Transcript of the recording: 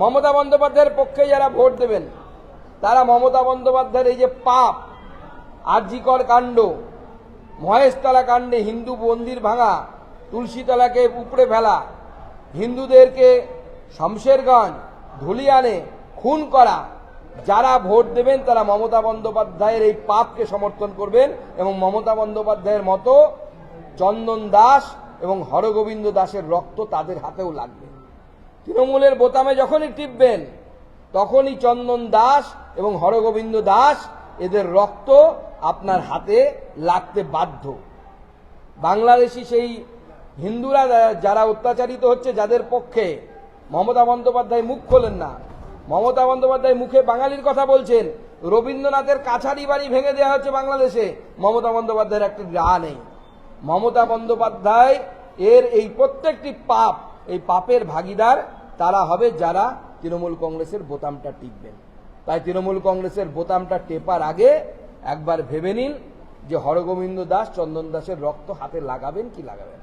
মমতা বন্দ্যোপাধ্যায়ের পক্ষে যারা ভোট দেবেন তারা মমতা বন্দ্যোপাধ্যায়ের এই যে পাপ, আরজিকর কাণ্ড, মহেশতলা কাণ্ডে হিন্দু মন্দির ভাঙা, তুলসীতলাকে উপড়ে ফেলা, হিন্দুদেরকে শমশেরগঞ্জ, ধুলিয়ানে খুন করা, যারা ভোট দেবেন তারা মমতা বন্দ্যোপাধ্যায়ের এই পাপকে সমর্থন করবেন এবং মমতা বন্দ্যোপাধ্যায়ের মতো চন্দন দাস এবং হরগোবিন্দ দাসের রক্ত তাদের হাতেও লাগবে। তৃণমূলের বোতামে যখনই টিপবেন তখনই চন্দন দাস এবং হরগোবিন্দ দাস এদের রক্ত আপনার হাতে লাগতে বাধ্য। বাংলাদেশি সেই হিন্দুরা যারা অত্যাচারিত হচ্ছে, যাদের পক্ষে মমতা বন্দ্যোপাধ্যায় মুখ খোলেন না, মমতা বন্দ্যোপাধ্যায় মুখে বাঙালির কথা বলছেন, রবীন্দ্রনাথের কাছারি বাড়ি ভেঙে দেওয়া হচ্ছে বাংলাদেশে, মমতা বন্দ্যোপাধ্যায়ের একটি রা নেই। মমতা বন্দ্যোপাধ্যায় এর এই প্রত্যেকটি পাপ, এই পাপের ভাগিদার তারা হবে যারা তৃণমূল কংগ্রেসের বোতামটা টিপবেন। তাই তৃণমূল কংগ্রেসের বোতামটা টেপার আগে একবার ভেবে নিন যে হরগোবিন্দ দাস, চন্দন দাসের রক্ত হাতে লাগাবেন কি লাগাবেন।